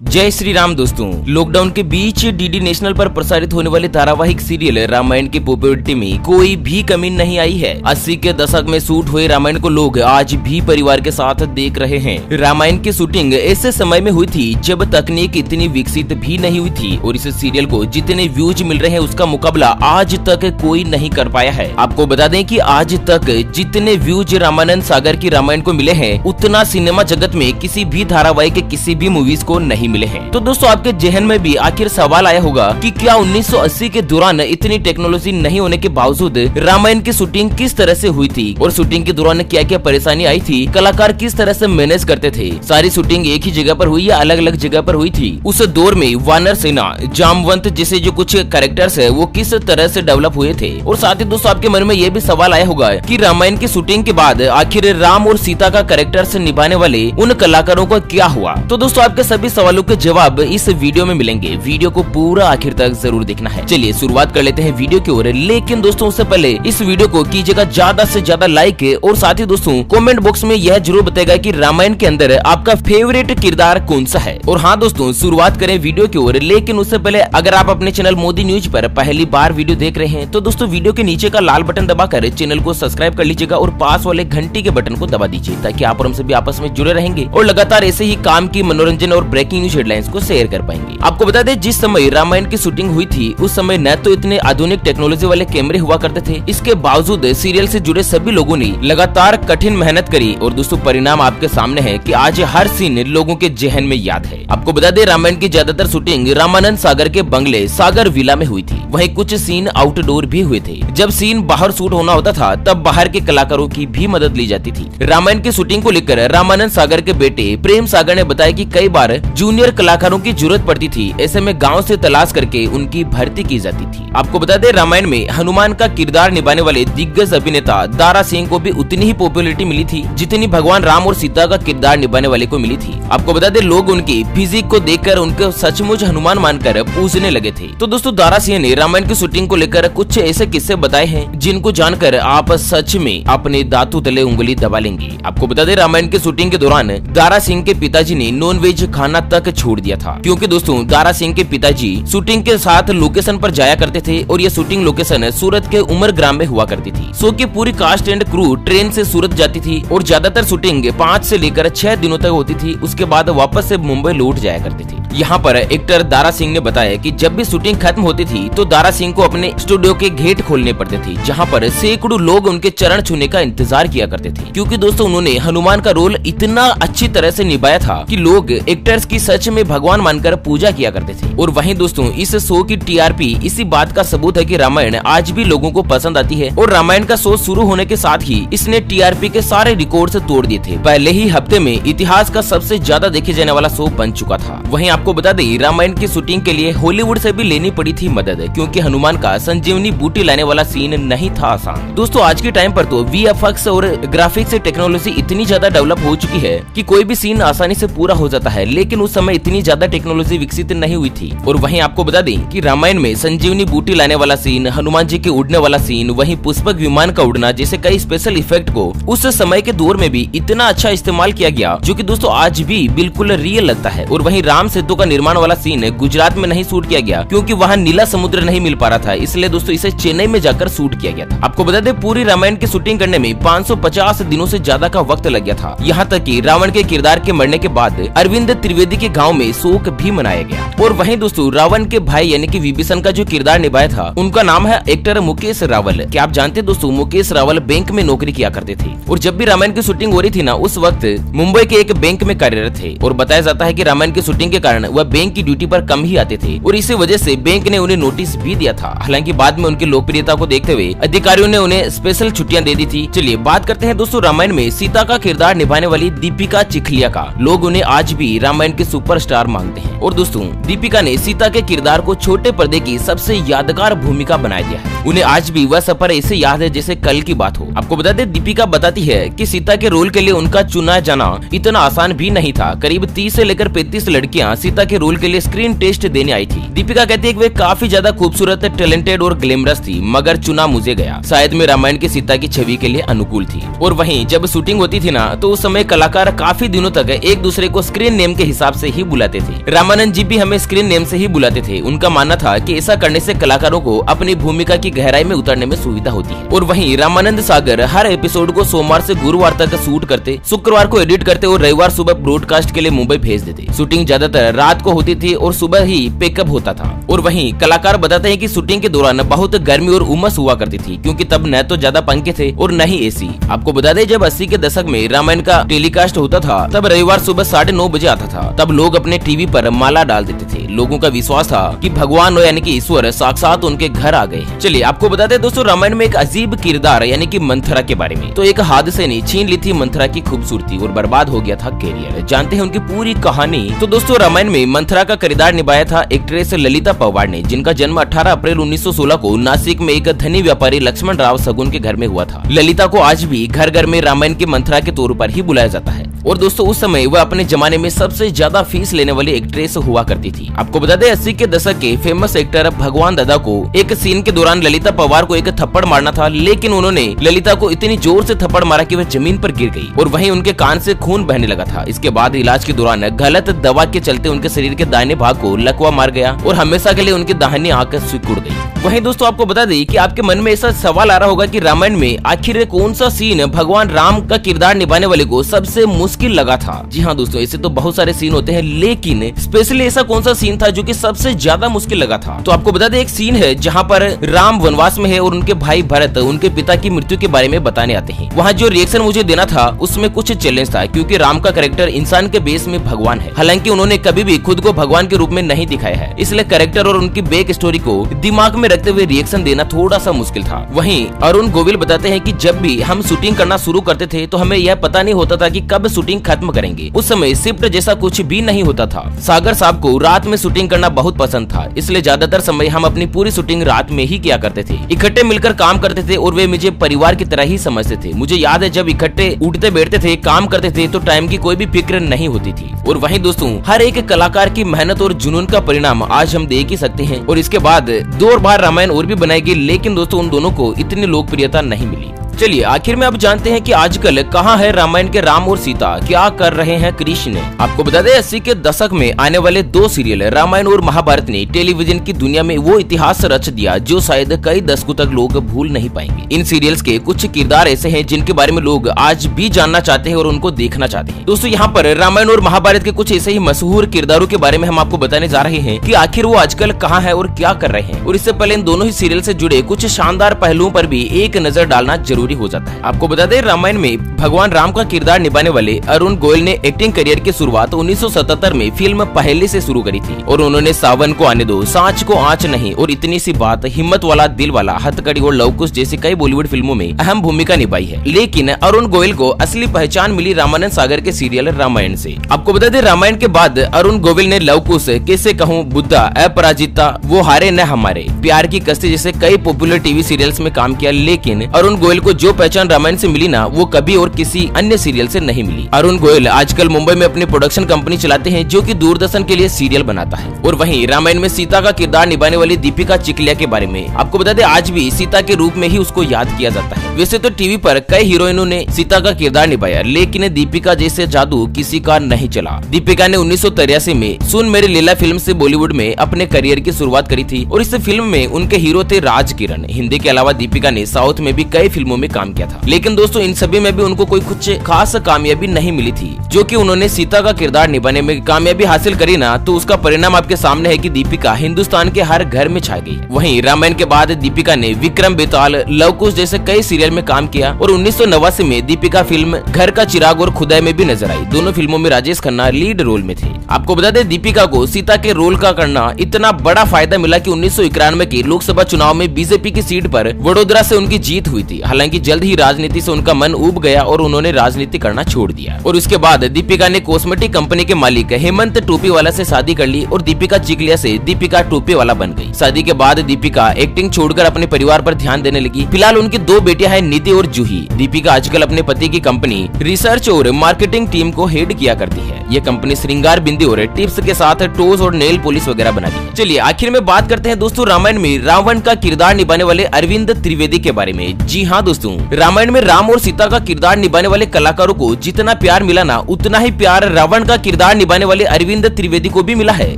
जय श्री राम दोस्तों। लॉकडाउन के बीच डीडी नेशनल पर प्रसारित होने वाले धारावाहिक सीरियल रामायण की पॉपुलैरिटी में कोई भी कमी नहीं आई है। 80 के दशक में शूट हुए रामायण को लोग आज भी परिवार के साथ देख रहे हैं। रामायण की शूटिंग ऐसे समय में हुई थी जब तकनीक इतनी विकसित भी नहीं हुई थी और इस सीरियल को जितने व्यूज मिल रहे हैं उसका मुकाबला आज तक कोई नहीं कर पाया है। आपको बता दें कि आज तक जितने व्यूज रामानंद सागर की रामायण को मिले हैं उतना सिनेमा जगत में किसी भी धारावाहिक के किसी भी मूवीज को नहीं मिले हैं। तो दोस्तों आपके जहन में भी आखिर सवाल आया होगा कि क्या 1980 के दौरान इतनी टेक्नोलॉजी नहीं होने के बावजूद रामायण की शूटिंग किस तरह से हुई थी और शूटिंग के दौरान क्या क्या परेशानी आई थी, कलाकार किस तरह से मैनेज करते थे, सारी शूटिंग एक ही जगह पर हुई या अलग अलग जगह पर हुई थी। उस दौर में वानर सेना, जामवंत जैसे जो कुछ कैरेक्टर्स है वो किस तरह से डेवलप हुए थे। और साथ ही दोस्तों आपके मन में ये भी सवाल आया होगा कि रामायण की शूटिंग के बाद आखिर राम और सीता का कैरेक्टर्स निभाने वाले उन कलाकारों का क्या हुआ। तो दोस्तों आपके सभी सवालों के जवाब इस वीडियो में मिलेंगे। वीडियो को पूरा आखिर तक जरूर देखना है। चलिए शुरुआत कर लेते हैं वीडियो की ओर। लेकिन दोस्तों उससे पहले इस वीडियो को कीजिएगा ज्यादा से ज्यादा लाइक और साथ ही दोस्तों कमेंट बॉक्स में यह जरूर बताएगा कि रामायण के अंदर आपका फेवरेट किरदार कौन सा है। और हाँ दोस्तों शुरुआत करें वीडियो की ओर। लेकिन उससे पहले अगर आप अपने चैनल मोदी न्यूज पर पहली बार वीडियो देख रहे हैं तो दोस्तों वीडियो के नीचे का लाल बटन दबाकर चैनल को सब्सक्राइब कर लीजिएगा और पास वाले घंटी के बटन को दबा दीजिए ताकि आप और हम सभी आपस में जुड़े रहेंगे और लगातार ऐसे ही काम की मनोरंजन और ब्रेकिंग न्यूज हेडलाइंस को शेयर कर पाएंगे। आपको बता दें जिस समय रामायण की शूटिंग हुई थी उस समय न तो इतने आधुनिक टेक्नोलॉजी वाले कैमरे हुआ करते थे, इसके बावजूद सीरियल से जुड़े सभी लोगों ने लगातार कठिन मेहनत करी और दोस्तों परिणाम आपके सामने है कि आज हर सीन लोगों के जहन में याद है। आपको बता दें रामायण की ज्यादातर शूटिंग रामानंद सागर के बंगले सागर विला में हुई थी। वहीं कुछ सीन आउटडोर भी हुए थे। जब सीन बाहर शूट होना होता था तब बाहर के कलाकारों की भी मदद ली जाती थी। रामायण की शूटिंग को लेकर रामानंद सागर के बेटे प्रेम सागर ने बताया कि कई बार जूनियर कलाकारों की जरूरत पड़ती थी, ऐसे में गांव से तलाश करके उनकी भर्ती की जाती थी। आपको बता दें रामायण में हनुमान का किरदार निभाने वाले दिग्गज अभिनेता दारा सिंह को भी उतनी ही पॉपुलैरिटी मिली थी जितनी भगवान राम और सीता का किरदार निभाने वाले को मिली थी। आपको बता दें लोग उनकी फिजिक को देखकर उनको सचमुच हनुमान मानकर पूजने लगे थे। तो दोस्तों दारा सिंह ने रामायण की शूटिंग को लेकर कुछ ऐसे किस्से बताए हैं जिनको जानकर आप सच में अपने दांतों तले उंगली दबा लेंगे। आपको बता दें रामायण की शूटिंग के दौरान दारा सिंह के पिताजी ने नॉनवेज खाना तक छोड़ दिया था क्योंकि दोस्तों दारा सिंह के पिताजी शूटिंग के साथ लोकेशन पर जाया करते थे और ये शूटिंग लोकेशन सूरत के उमर ग्राम में हुआ करती थी। शो की पूरी कास्ट एंड क्रू ट्रेन से सूरत जाती थी और ज्यादातर शूटिंग 5 से लेकर 6 दिनों तक होती थी। उसके बाद वापस से मुंबई लौट जाया करती थी। यहाँ पर एक्टर दारा सिंह ने बताया कि जब भी शूटिंग खत्म होती थी तो दारा सिंह को अपने स्टूडियो के गेट खोलने पड़ते थे जहाँ पर सैकड़ों लोग उनके चरण छूने का इंतजार किया करते थे क्योंकि दोस्तों उन्होंने हनुमान का रोल इतना अच्छी तरह से निभाया था कि लोग एक्टर्स की सच में भगवान मानकर पूजा किया करते थे। और वहीं दोस्तों इस शो की टीआरपी इसी बात का सबूत है कि रामायण आज भी लोगों को पसंद आती है और रामायण का शो शुरू होने के साथ ही इसने टीआरपी के सारे रिकॉर्ड तोड़ दिए थे। पहले ही हफ्ते में इतिहास का सबसे ज्यादा देखे जाने वाला शो बन चुका था। वहीं आपको बता दें रामायण की शूटिंग के लिए हॉलीवुड से भी लेनी पड़ी थी मदद क्योंकि हनुमान का संजीवनी बूटी लाने वाला सीन नहीं था आसान। दोस्तों आज के टाइम पर तो वीएफएक्स और ग्राफिक्स टेक्नोलॉजी इतनी ज्यादा डेवलप हो चुकी है कि कोई भी सीन आसानी से पूरा हो जाता है, लेकिन उस समय इतनी ज्यादा टेक्नोलॉजी विकसित नहीं हुई थी। और वहीं आपको बता दें कि रामायण में संजीवनी बूटी लाने वाला सीन, हनुमान जी के उड़ने वाला सीन, वहीं पुष्पक विमान का उड़ना जैसे कई स्पेशल इफेक्ट को उस समय के दौर में भी इतना अच्छा इस्तेमाल किया गया जो कि दोस्तों आज भी बिल्कुल रियल लगता है। और वहीं राम सेतु का निर्माण वाला सीन गुजरात में नहीं शूट किया गया क्योंकि वहाँ नीला समुद्र नहीं मिल पा रहा था, इसलिए दोस्तों इसे चेन्नई में जाकर शूट किया गया था। आपको बता दें पूरी रामायण की शूटिंग करने में 550 दिनों से ज्यादा का वक्त लग गया था। यहाँ तक कि रावण के किरदार के मरने के बाद अरविंद त्रिवेदी के गाँव में शोक भी मनाया गया। और वहीं दोस्तों रावण के भाई यानी कि विभीषण का जो किरदार निभाया था उनका नाम है एक्टर मुकेश रावल। क्या आप जानते दोस्तों मुकेश रावल बैंक में नौकरी किया करते थे और जब भी रामायण की शूटिंग हो रही थी ना उस वक्त मुंबई के एक बैंक में कार्यरत थे और बताया जाता है कि रामायण की शूटिंग के कारण वह बैंक की ड्यूटी पर कम ही आते थे और इसी वजह से बैंक ने उन्हें नोटिस भी दिया था। हालांकि बाद में उनकी लोकप्रियता को देखते हुए अधिकारियों ने उन्हें स्पेशल छुट्टियां दे दी थी। चलिए बात करते हैं दोस्तों रामायण में सीता का किरदार निभाने वाली दीपिका चिखलिया का। लोग उन्हें आज भी रामायण के सुपरस्टार मानते हैं और दोस्तों दीपिका ने सीता के किरदार को छोटे पर्दे की सबसे यादगार भूमिका बना दिया है। उन्हें आज भी वह सफर ऐसे याद है जैसे कल की बात हो। आपको बता दें, दीपिका बताती है कि सीता के रोल के लिए उनका चुना जाना इतना आसान भी नहीं था। करीब 30 से लेकर 35 लड़कियां सीता के रोल के लिए स्क्रीन टेस्ट देने आई थी। दीपिका कहती है कि वे काफी ज्यादा खूबसूरत, टैलेंटेड और ग्लैमरस थी, मगर चुना मुझे गया। शायद मैं रामायण की सीता की छवि के लिए अनुकूल थी। और वहीं जब शूटिंग होती थी ना, तो उस समय कलाकार काफी दिनों तक एक दूसरे को स्क्रीन नेम के हिसाब से ही बुलाते थे। रामानंद जी भी हमें स्क्रीन नेम से ही बुलाते थे। उनका मानना था कि ऐसा करने से कलाकारों को अपनी भूमिका की गहराई में उतरने में सुविधा होती है। और वहीं रामानंद सागर हर एपिसोड को सोमवार से गुरुवार तक शूट करते, शुक्रवार को एडिट करते और रविवार सुबह ब्रॉडकास्ट के लिए मुंबई भेज देते। शूटिंग ज्यादातर रात को होती थी और सुबह ही पिकअप होता था। और वहीं कलाकार बताते हैं कि शूटिंग के दौरान बहुत गर्मी और उमस हुआ करती थी, क्योंकि तब न तो ज्यादा पंखे थे और न ही एसी। आपको बता दें, जब 80 के दशक में रामायण का टेलीकास्ट होता था, तब रविवार सुबह 9:30 बजे आता था। तब लोग अपने टीवी पर माला डाल देते थे। लोगों का विश्वास था कि भगवान यानी कि ईश्वर साक्षात उनके घर आ गए। चलिए आपको बताते हैं दोस्तों, रामायण में एक अजीब किरदार यानी कि मंथरा के बारे में। तो एक हादसे ने छीन ली थी मंथरा की खूबसूरती और बर्बाद हो गया था कैरियर। जानते हैं उनकी पूरी कहानी। तो दोस्तों, रामायण में मंथरा का किरदार निभाया था एक्ट्रेस ललिता पवार ने, जिनका जन्म 18 अप्रैल 1916 को नासिक में एक धनी व्यापारी लक्ष्मण राव सगुन के घर में हुआ था। ललिता को आज भी घर घर में रामायण की मंथरा के तौर पर ही बुलाया जाता है। और दोस्तों, उस समय वह अपने जमाने में सबसे ज्यादा फीस लेने वाली एक्ट्रेस हुआ करती थी। आपको बता दें, 80 के दशक के फेमस एक्टर भगवान दादा को एक सीन के दौरान ललिता पवार को एक थप्पड़ मारना था, लेकिन उन्होंने ललिता को इतनी जोर से थप्पड़ मारा कि वह जमीन पर गिर गई और वहीं उनके कान से खून बहने लगा था। इसके बाद इलाज के दौरान गलत दवा के चलते उनके शरीर के दाहिने भाग को लकवा मार गया और हमेशा के लिए उनकी दाहिनी आंख सिकुड़ गई। वहीं दोस्तों, आपको बता दें कि आपके मन में ऐसा सवाल आ रहा होगा कि रामायण में आखिर कौन सा सीन भगवान राम का किरदार निभाने वाले को सबसे मुश्किल लगा था। जी हाँ दोस्तों, ऐसे तो बहुत सारे सीन होते हैं, लेकिन स्पेशली ऐसा कौन सा सीन था जो कि सबसे ज्यादा मुश्किल लगा था। तो आपको बता दें, एक सीन है जहाँ पर राम वनवास में है और उनके भाई भरत उनके पिता की मृत्यु के बारे में बताने आते हैं। वहाँ जो रिएक्शन मुझे देना था उसमें कुछ चैलेंज था, क्योंकि राम का कैरेक्टर इंसान के बेस में भगवान है। हालांकि उन्होंने कभी भी खुद को भगवान के रूप में नहीं दिखाया है, इसलिए कैरेक्टर और उनकी बैक स्टोरी को दिमाग में रखते हुए रिएक्शन देना थोड़ा सा मुश्किल था। वहीं अरुण गोविल बताते हैं कि जब भी हम शूटिंग करना शुरू करते थे तो हमें यह पता नहीं होता था कि कब शूटिंग खत्म करेंगे। उस समय शिफ्ट जैसा कुछ भी नहीं होता था। सागर साहब को रात में शूटिंग करना बहुत पसंद था, इसलिए ज्यादातर समय हम अपनी पूरी शूटिंग रात में ही किया करते थे। इकट्ठे मिलकर काम करते थे और वे मुझे परिवार की तरह ही समझते थे। मुझे याद है, जब इकट्ठे उठते बैठते थे, काम करते थे, तो टाइम की कोई भी फिक्र नहीं होती थी। और वहीं दोस्तों, हर एक कलाकार की मेहनत और जुनून का परिणाम आज हम देख ही सकते हैं। और इसके बाद 2 बार रामायण और भी बनाई गई, लेकिन दोस्तों उन दोनों को इतनी लोकप्रियता नहीं मिली। चलिए आखिर में अब जानते हैं कि आजकल कहाँ है रामायण के राम और सीता, क्या कर रहे हैं कृष्ण। आपको बता दें, 80 के दशक में आने वाले 2 सीरियल रामायण और महाभारत ने टेलीविजन की दुनिया में वो इतिहास रच दिया जो शायद कई दशकों तक लोग भूल नहीं पाएंगे। इन सीरियल्स के कुछ किरदार ऐसे हैं जिनके बारे में लोग आज भी जानना चाहते हैं और उनको देखना चाहते हैं। दोस्तों, यहाँ पर रामायण और महाभारत के कुछ ऐसे ही मशहूर किरदारों के बारे में हम आपको बताने जा रहे हैं कि आखिर वो आजकल कहाँ है और क्या कर रहे हैं। और इससे पहले इन दोनों ही सीरियल से जुड़े कुछ शानदार पहलुओं पर भी एक नजर डालना जरूरी हो जाता है। आपको बता दें, रामायण में भगवान राम का किरदार निभाने वाले अरुण गोयल ने एक्टिंग करियर की शुरुआत 1977 में फिल्म पहले से शुरू करी थी। और उन्होंने सावन को आने दो, सांच को आंच नहीं और इतनी सी बात, हिम्मत वाला, दिल वाला, हथकड़ी और लवकुश जैसी कई बॉलीवुड फिल्मों में अहम भूमिका निभाई है। लेकिन अरुण गोयल को असली पहचान मिली रामानंद सागर के सीरियल रामायण से। आपको बता दें, रामायण के बाद अरुण गोयल ने लवकुश, कैसे कहूँ, बुद्धा, अपराजिता, वो हारे न हमारे, प्यार की कश्ती जैसे कई पॉपुलर टीवी सीरियल्स में काम किया। लेकिन अरुण गोयल को जो पहचान रामायण से मिली ना, वो कभी और किसी अन्य सीरियल से नहीं मिली। अरुण गोयल आजकल मुंबई में अपनी प्रोडक्शन कंपनी चलाते हैं, जो कि दूरदर्शन के लिए सीरियल बनाता है। और वहीं रामायण में सीता का किरदार निभाने वाली दीपिका चिखलिया के बारे में आपको बता दें, आज भी सीता के रूप में ही उसको याद किया जाता है। वैसे तो टीवी पर कई हीरोइनों ने सीता का किरदार निभाया, लेकिन दीपिका जैसे जादू किसी का नहीं चला। दीपिका ने 1983 में सुन मेरी लीला फिल्म से बॉलीवुड में अपने करियर की शुरुआत करी थी और इस फिल्म में उनके हीरो थे राज किरण। हिंदी के अलावा दीपिका ने साउथ में भी कई फिल्मों में काम किया था, लेकिन दोस्तों इन सभी में भी उनको कोई कुछ खास कामयाबी नहीं मिली थी। जो कि उन्होंने सीता का किरदार निभाने में कामयाबी हासिल करी ना, तो उसका परिणाम आपके सामने है कि दीपिका हिंदुस्तान के हर घर में छा गई। वहीं रामायण के बाद दीपिका ने विक्रम बेताल, लवकुश जैसे कई सीरियल में काम किया और 1989 में दीपिका फिल्म घर का चिराग और खुदाई में भी नजर आई। दोनों फिल्मों में राजेश खन्ना लीड रोल में थे। आपको बता दें, दीपिका को सीता के रोल का करना इतना बड़ा फायदा मिला कि 1991 के लोकसभा चुनाव में बीजेपी की सीट पर वडोदरा से उनकी जीत हुई थी। हालांकि हालांकि जल्द ही राजनीति से उनका मन उब गया और उन्होंने राजनीति करना छोड़ दिया। और उसके बाद दीपिका ने कॉस्मेटिक कंपनी के मालिक हेमंत टोपीवाला से शादी कर ली और दीपिका चिकलिया से दीपिका टोपीवाला बन गई। शादी के बाद दीपिका एक्टिंग छोड़कर अपने परिवार पर ध्यान देने लगी। फिलहाल उनकी 2 बेटियां हैं, नीति और जूही। दीपिका आजकल अपने पति की कंपनी रिसर्च और मार्केटिंग टीम को हेड किया करती है। ये कंपनी श्रृंगार बिंदी और टिप्स के साथ टोज और नेल पॉलिश वगैरह बनाती है। चलिए आखिर में बात करते हैं दोस्तों रामायण में रावण का किरदार निभाने वाले अरविंद त्रिवेदी के बारे में। जी हाँ दोस्तों, रामायण में राम और सीता का किरदार निभाने वाले कलाकारों को जितना प्यार मिला ना, उतना ही प्यार रावण का किरदार निभाने वाले अरविंद त्रिवेदी को भी मिला है।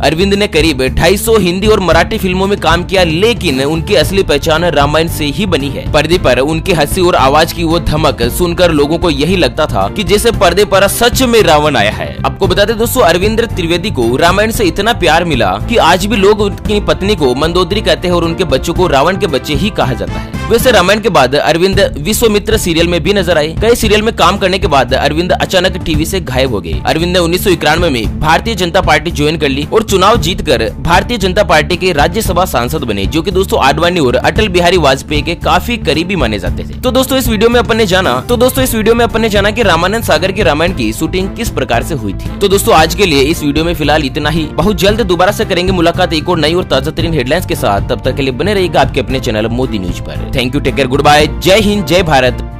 अरविंद ने करीब 250 हिंदी और मराठी फिल्मों में काम किया, लेकिन उनकी असली पहचान रामायण से ही बनी है। पर्दे पर उनकी हंसी और आवाज की वो धमक सुनकर लोगों को यही लगता था कि जैसे पर्दे पर सच में रावण आया है। आपको बता दें दोस्तों, अरविंद त्रिवेदी को रामायण से इतना प्यार मिला कि आज भी लोग उनकी पत्नी को मंदोदरी कहते हैं और उनके बच्चों को रावण के बच्चे ही कहा जाता है। वैसे रामायण के बाद अरविंद विश्वामित्र सीरियल में भी नजर आए। कई सीरियल में काम करने के बाद अरविंद अचानक टीवी से गायब हो गए। अरविंद ने 1991 में भारतीय जनता पार्टी ज्वाइन कर ली और चुनाव जीतकर भारतीय जनता पार्टी के राज्यसभा सांसद बने, जो कि दोस्तों आडवाणी और अटल बिहारी वाजपेयी के काफी करीबी माने जाते थे। तो दोस्तों इस वीडियो में अपन ने जाना कि रामानंद सागर की रामायण की शूटिंग किस प्रकार से हुई थी। तो दोस्तों आज के लिए इस वीडियो में फिलहाल इतना ही। बहुत जल्द दोबारा से करेंगे मुलाकात एक और नई और ताजा तरीन हेडलाइंस के साथ। तब तक के लिए बने रहिएगा आपके अपने चैनल मोदी न्यूज पर। Thank you, take care, good bye, जय हिंद, जय भारत।